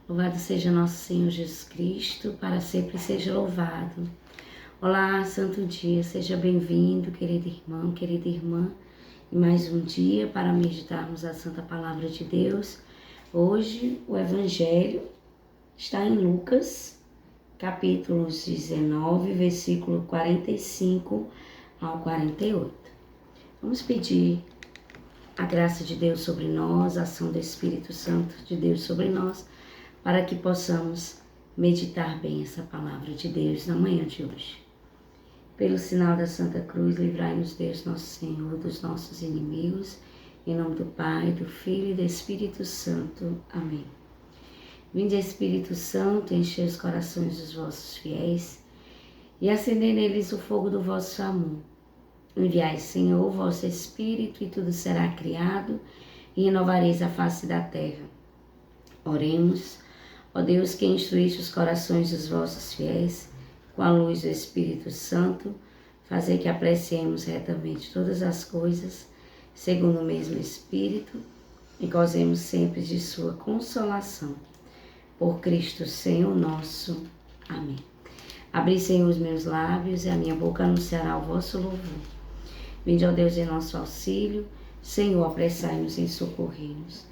Louvado seja nosso Senhor Jesus Cristo, para sempre seja louvado. Olá, santo dia, seja bem-vindo, querido irmão, querida irmã, em mais um dia para meditarmos a Santa Palavra de Deus. Hoje o Evangelho está em Lucas, capítulo 19, versículo 45 ao 48. Vamos pedir a graça de Deus sobre nós, a ação do Espírito Santo de Deus sobre nós, para que possamos meditar bem essa palavra de Deus na manhã de hoje. Pelo sinal da Santa Cruz, livrai-nos Deus, nosso Senhor, dos nossos inimigos, em nome do Pai, do Filho e do Espírito Santo. Amém. Vinde, Espírito Santo, enchei os corações dos vossos fiéis e acendei neles o fogo do vosso amor. Enviai, Senhor, o vosso Espírito, e tudo será criado, e renovareis a face da terra. Oremos. Ó Deus, que instruíste os corações dos vossos fiéis, com a luz do Espírito Santo, fazei que apreciemos retamente todas as coisas, segundo o mesmo Espírito, e gozemos sempre de sua consolação. Por Cristo Senhor nosso. Amém. Abri, Senhor, os meus lábios, e a minha boca anunciará o vosso louvor. Vinde, ó Deus, em nosso auxílio, Senhor, apressai-nos em socorrer-nos.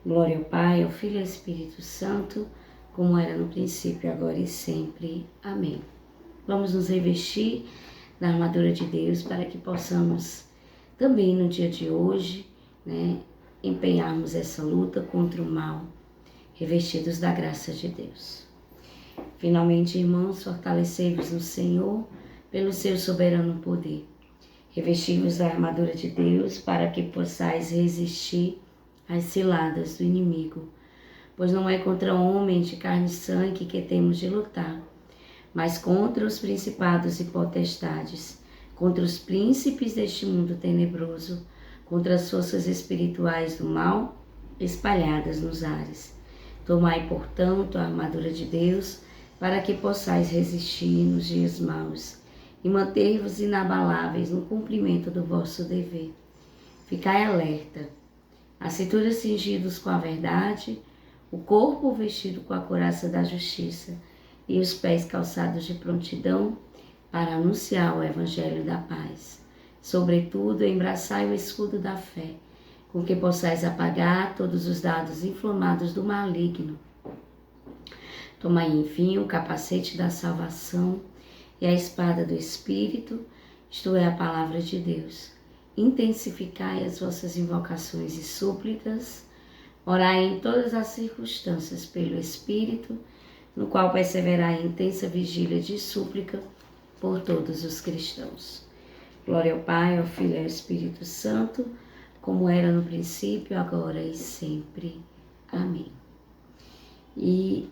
Glória ao Pai, ao Filho e ao Espírito Santo, como era no princípio, agora e sempre. Amém. Vamos nos revestir da armadura de Deus para que possamos também no dia de hoje, empenharmos essa luta contra o mal, revestidos da graça de Deus. Finalmente, irmãos, fortalecei-vos no Senhor pelo seu soberano poder. Revesti-vos da armadura de Deus para que possais resistir às ciladas do inimigo. Pois não é contra homens de carne e sangue que temos de lutar, mas contra os principados e potestades, contra os príncipes deste mundo tenebroso, contra as forças espirituais do mal espalhadas nos ares. Tomai, portanto, a armadura de Deus, para que possais resistir nos dias maus e manter-vos inabaláveis no cumprimento do vosso dever. Ficai alerta, a cintura cingidos com a verdade, o corpo vestido com a couraça da justiça e os pés calçados de prontidão para anunciar o Evangelho da paz. Sobretudo, embraçai o escudo da fé, com que possais apagar todos os dardos inflamados do maligno. Tomai, enfim, o capacete da salvação e a espada do Espírito, isto é, a palavra de Deus. Intensificai as vossas invocações e súplicas, orai em todas as circunstâncias pelo Espírito, no qual perseverai em intensa vigília de súplica por todos os cristãos. Glória ao Pai, ao Filho e ao Espírito Santo, como era no princípio, agora e sempre. Amém. E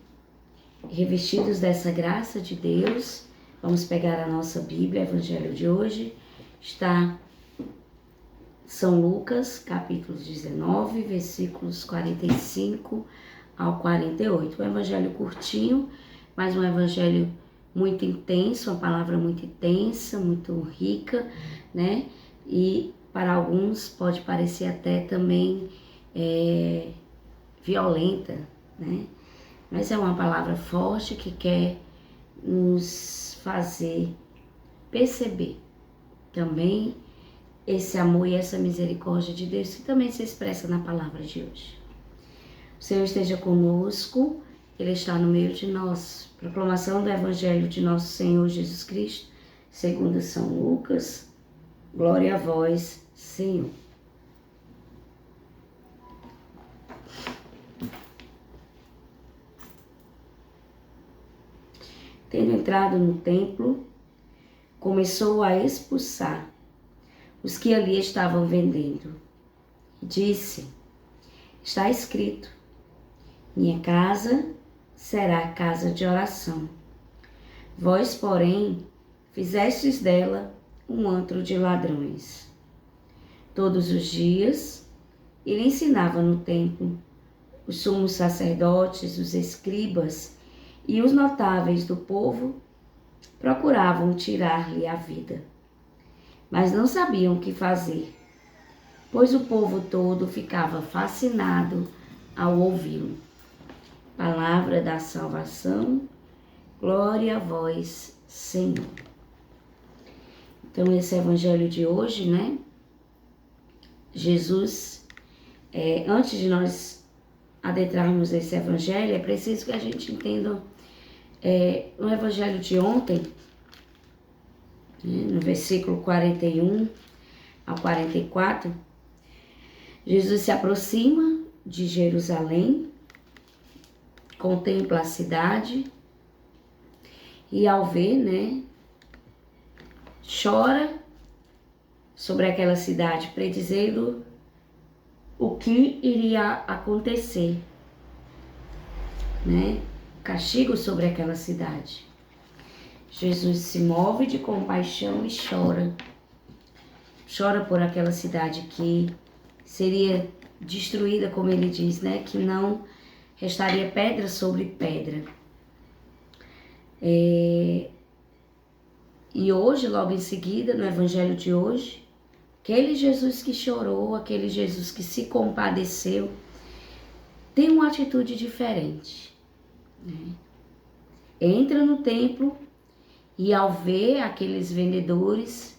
revestidos dessa graça de Deus, vamos pegar a nossa Bíblia, o Evangelho de hoje, está São Lucas, capítulo 19, versículos 45 ao 48. Um evangelho curtinho, mas um evangelho muito intenso, uma palavra muito intensa, muito rica, E para alguns pode parecer até também violenta, Mas é uma palavra forte que quer nos fazer perceber também esse amor e essa misericórdia de Deus que também se expressa na palavra de hoje. O Senhor esteja conosco, Ele está no meio de nós. Proclamação do Evangelho de nosso Senhor Jesus Cristo, segundo São Lucas. Glória a vós, Senhor. Tendo entrado no templo, começou a expulsar os que ali estavam vendendo. E disse: está escrito, minha casa será casa de oração. Vós, porém, fizestes dela um antro de ladrões. Todos os dias ele ensinava no templo. Os sumos sacerdotes, os escribas e os notáveis do povo procuravam tirar-lhe a vida, mas não sabiam o que fazer, pois o povo todo ficava fascinado ao ouvi-lo. Palavra palavra da salvação. Glória a vós, Senhor. Então, esse evangelho de hoje, né? Jesus, antes de nós adentrarmos esse evangelho, é preciso que a gente entenda no evangelho de ontem, no versículo 41 ao 44, Jesus se aproxima de Jerusalém, contempla a cidade e ao ver, né, chora sobre aquela cidade, predizendo o que iria acontecer, né? Castigo sobre aquela cidade. Jesus se move de compaixão e chora. Chora por aquela cidade que seria destruída, como ele diz, né? Que não restaria pedra sobre pedra. E hoje, logo em seguida, no evangelho de hoje, aquele Jesus que chorou, aquele Jesus que se compadeceu, tem uma atitude diferente, né? Entra no templo e ao ver aqueles vendedores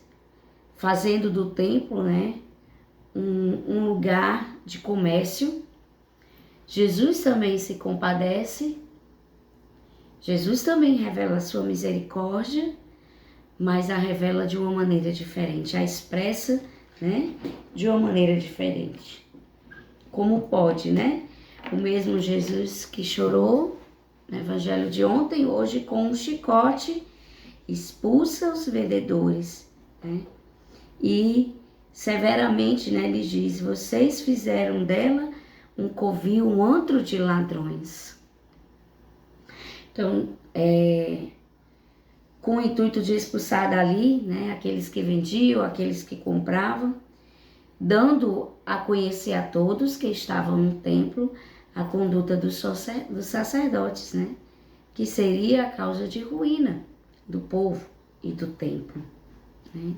fazendo do templo, né, um lugar de comércio, Jesus também se compadece, Jesus também revela a sua misericórdia, mas a revela de uma maneira diferente, a expressa, né, de uma maneira diferente. Como pode, né? O mesmo Jesus que chorou no evangelho de ontem, hoje com um chicote, expulsa os vendedores, né? E severamente, né, ele diz: vocês fizeram dela um covil, um antro de ladrões. Então, com o intuito de expulsar dali, né, aqueles que vendiam, aqueles que compravam, dando a conhecer a todos que estavam no templo a conduta dos sacerdotes, né, que seria a causa de ruína do povo e do templo, né.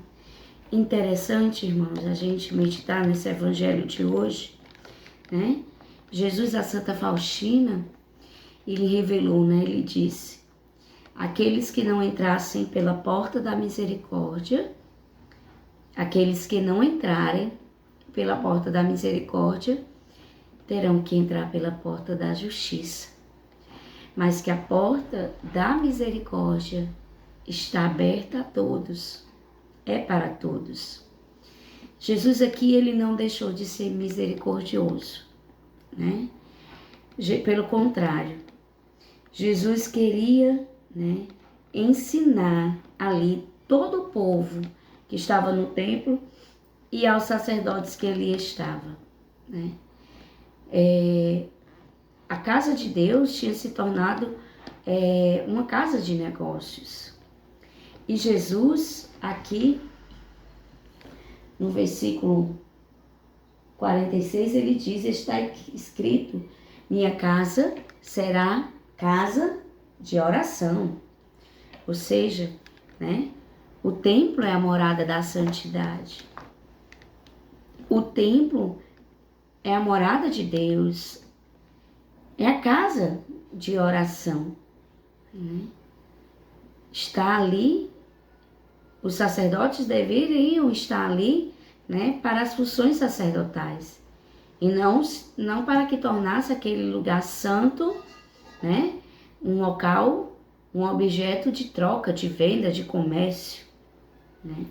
Interessante, irmãos, a gente meditar nesse evangelho de hoje, né? Jesus a Santa Faustina, ele revelou, né? Ele disse: aqueles que não entrassem pela porta da misericórdia, aqueles que não entrarem pela porta da misericórdia, terão que entrar pela porta da justiça. Mas que a porta da misericórdia está aberta a todos, é para todos. Jesus aqui, ele não deixou de ser misericordioso, né? Pelo contrário, Jesus queria, né, ensinar ali todo o povo que estava no templo e aos sacerdotes que ali estava, né? A casa de Deus tinha se tornado uma casa de negócios. E Jesus, aqui, no versículo 46, ele diz: está escrito, minha casa será casa de oração. Ou seja, né, o templo é a morada da santidade. O templo é a morada de Deus, é a casa de oração, né? Está ali, os sacerdotes deveriam estar ali, né, para as funções sacerdotais, e não para que tornasse aquele lugar santo, né, um local, um objeto de troca, de venda, de comércio, né,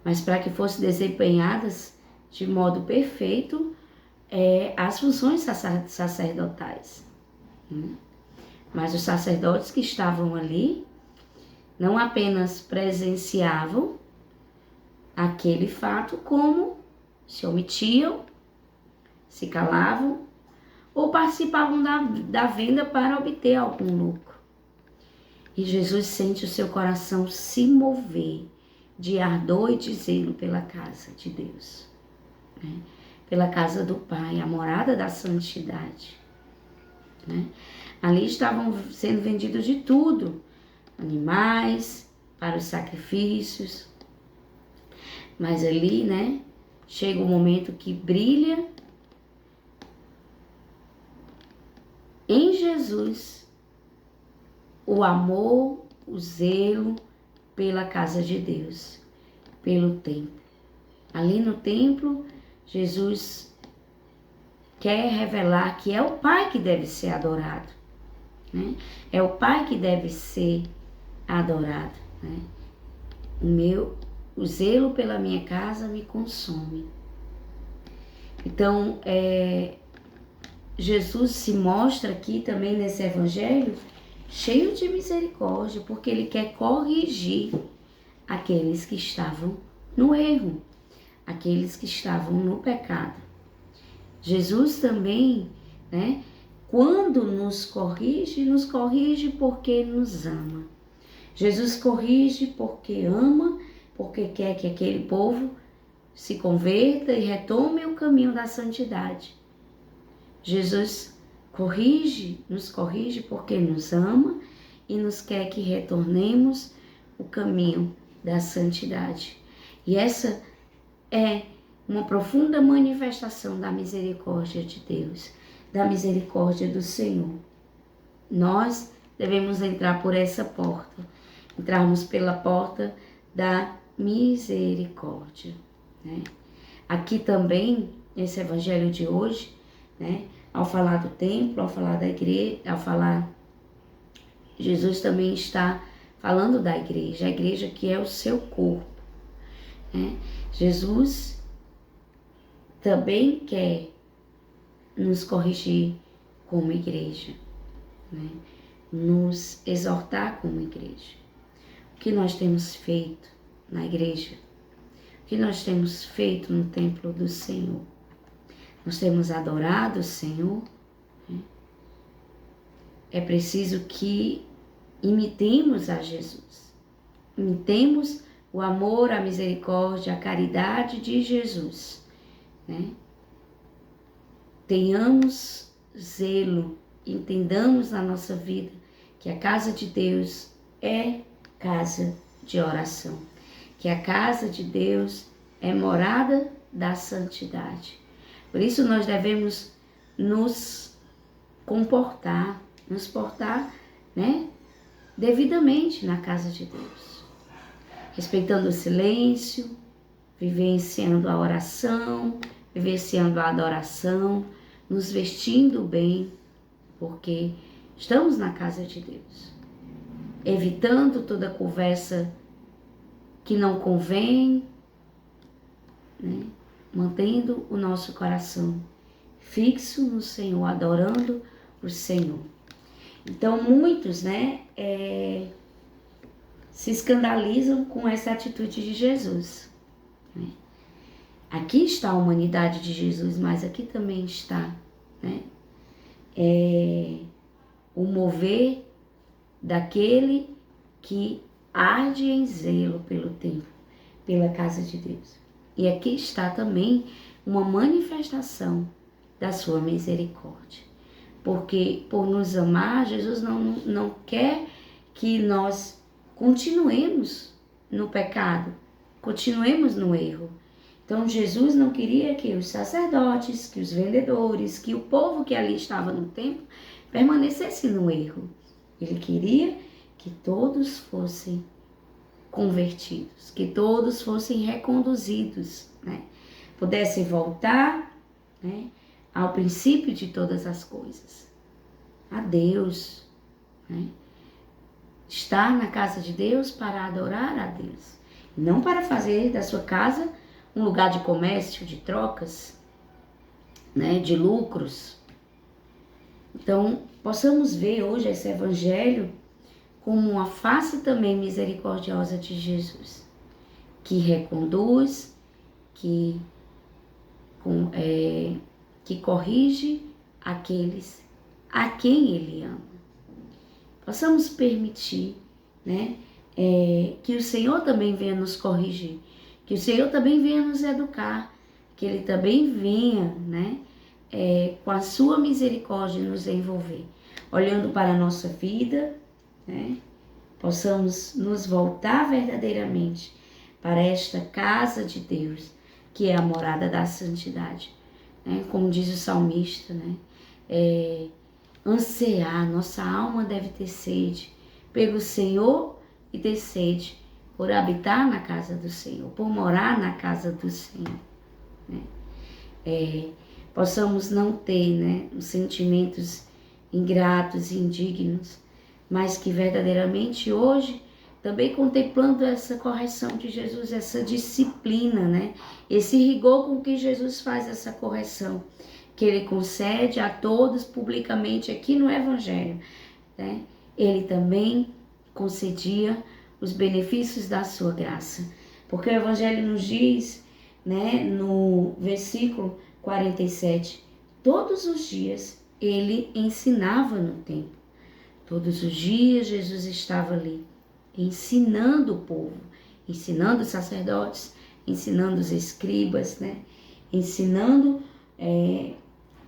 mas para que fossem desempenhadas de modo perfeito as funções sacerdotais, né? Mas os sacerdotes que estavam ali não apenas presenciavam aquele fato, como se omitiam, se calavam ou participavam da venda para obter algum lucro. E Jesus sente o seu coração se mover de ardor e de zelo pela casa de Deus, né? Pela casa do Pai, a morada da santidade, né? Ali estavam sendo vendidos de tudo, animais para os sacrifícios, mas ali, né, chega um momento que brilha em Jesus o amor, o zelo pela casa de Deus, pelo templo. Ali no templo, Jesus quer revelar que é o Pai que deve ser adorado, né? É o Pai que deve ser adorado, né? O zelo pela minha casa me consome. Então, Jesus se mostra aqui também nesse evangelho cheio de misericórdia, porque ele quer corrigir aqueles que estavam no erro, aqueles que estavam no pecado. Jesus também, né, quando nos corrige porque nos ama. Jesus corrige porque ama, porque quer que aquele povo se converta e retome o caminho da santidade. Jesus nos corrige porque nos ama e nos quer que retornemos o caminho da santidade. E essa é uma profunda manifestação da misericórdia de Deus, da misericórdia do Senhor. Nós devemos entrar por essa porta, entrarmos pela porta da misericórdia, né? Aqui também, nesse evangelho de hoje, né, ao falar do templo, ao falar da igreja, Jesus também está falando da igreja, a igreja que é o seu corpo, né? Jesus também quer nos corrigir como igreja, né? Nos exortar como igreja. O que nós temos feito na igreja? O que nós temos feito no templo do Senhor? Nós temos adorado o Senhor, né? É preciso que imitemos a Jesus. Imitemos o amor, a misericórdia, a caridade de Jesus, né? Tenhamos zelo, entendamos na nossa vida que a casa de Deus é casa de oração, que a casa de Deus é morada da santidade. Por isso nós devemos nos portar, né, devidamente na casa de Deus, respeitando o silêncio, vivenciando a oração, vivenciando a adoração, nos vestindo bem, porque estamos na casa de Deus, evitando toda conversa que não convém, né? Mantendo o nosso coração fixo no Senhor, adorando o Senhor. Então muitos, né, se escandalizam com essa atitude de Jesus, né? Aqui está a humanidade de Jesus, mas aqui também está, né, o mover daquele que arde em zelo pelo templo, pela casa de Deus. E aqui está também uma manifestação da sua misericórdia. Porque por nos amar, Jesus não quer que nós continuemos no pecado, continuemos no erro. Então Jesus não queria que os sacerdotes, que os vendedores, que o povo que ali estava no templo permanecesse no erro. Ele queria que todos fossem convertidos, que todos fossem reconduzidos, né? Pudessem voltar, né, ao princípio de todas as coisas, a Deus, né? Estar na casa de Deus para adorar a Deus, não para fazer da sua casa um lugar de comércio, de trocas, né, de lucros. Então, possamos ver hoje esse evangelho como uma face também misericordiosa de Jesus, que reconduz, que corrige aqueles a quem Ele ama. Possamos permitir, né, que o Senhor também venha nos corrigir, que o Senhor também venha nos educar, que Ele também venha, né, com a sua misericórdia nos envolver, olhando para a nossa vida, né, possamos nos voltar verdadeiramente para esta casa de Deus, que é a morada da santidade, né? Como diz o salmista, né? ansiar, nossa alma deve ter sede pelo Senhor e ter sede por habitar na casa do Senhor, por morar na casa do Senhor. Né? Possamos não ter, né, os sentimentos ingratos e indignos, mas que verdadeiramente hoje, também contemplando essa correção de Jesus, essa disciplina, né, esse rigor com que Jesus faz essa correção, que ele concede a todos publicamente aqui no Evangelho, né, ele também concedia os benefícios da sua graça, porque o Evangelho nos diz, né, no versículo 47, todos os dias ele ensinava no templo. Todos os dias Jesus estava ali, ensinando o povo, ensinando os sacerdotes, ensinando os escribas, né? Ensinando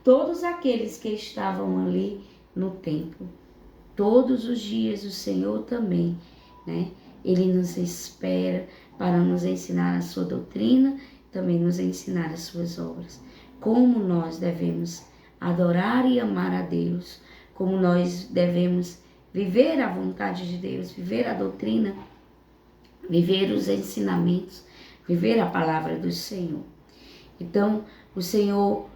todos aqueles que estavam ali no templo. Todos os dias o Senhor também, né? Ele nos espera para nos ensinar a sua doutrina, também nos ensinar as suas obras. Como nós devemos adorar e amar a Deus, como nós devemos viver a vontade de Deus, viver a doutrina, viver os ensinamentos, viver a palavra do Senhor. Então, o Senhor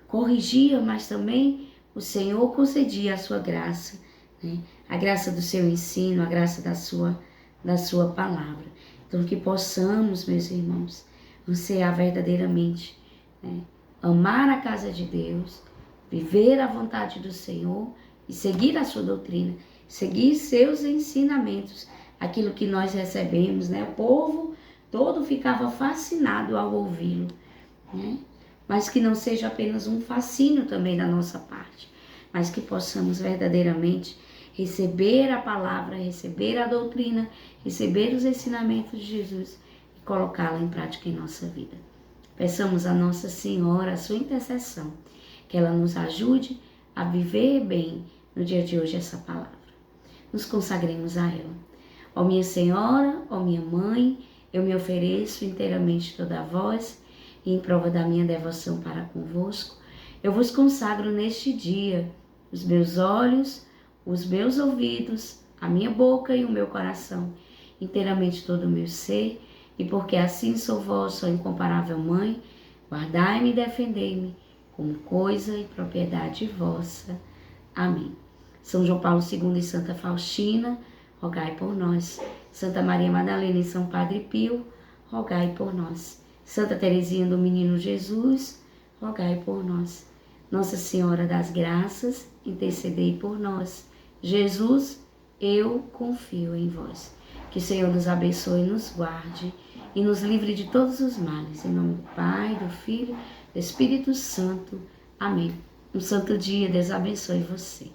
corrigia, mas também o Senhor concedia a sua graça, né? A graça do seu ensino, a graça da sua palavra. Então, que possamos, meus irmãos, ansiar verdadeiramente, né? Amar a casa de Deus, viver a vontade do Senhor e seguir a sua doutrina, seguir seus ensinamentos, aquilo que nós recebemos, né? O povo todo ficava fascinado ao ouvi-lo, né? Mas que não seja apenas um fascínio também da nossa parte, mas que possamos verdadeiramente receber a palavra, receber a doutrina, receber os ensinamentos de Jesus e colocá-la em prática em nossa vida. Peçamos a Nossa Senhora a sua intercessão, que ela nos ajude a viver bem no dia de hoje essa palavra. Nos consagremos a ela. Ó minha Senhora, ó minha Mãe, eu me ofereço inteiramente toda a vós e em prova da minha devoção para convosco, eu vos consagro neste dia os meus olhos, os meus ouvidos, a minha boca e o meu coração, inteiramente todo o meu ser, e porque assim sou vossa incomparável Mãe, guardai-me e defendei-me como coisa e propriedade vossa. Amém. São João Paulo II e Santa Faustina, rogai por nós. Santa Maria Madalena e São Padre Pio, rogai por nós. Santa Teresinha do Menino Jesus, rogai por nós. Nossa Senhora das Graças, intercedei por nós. Jesus, eu confio em vós. Que o Senhor nos abençoe e nos guarde e nos livre de todos os males. Em nome do Pai, do Filho, do Espírito Santo. Amém. Um santo dia, Deus abençoe você.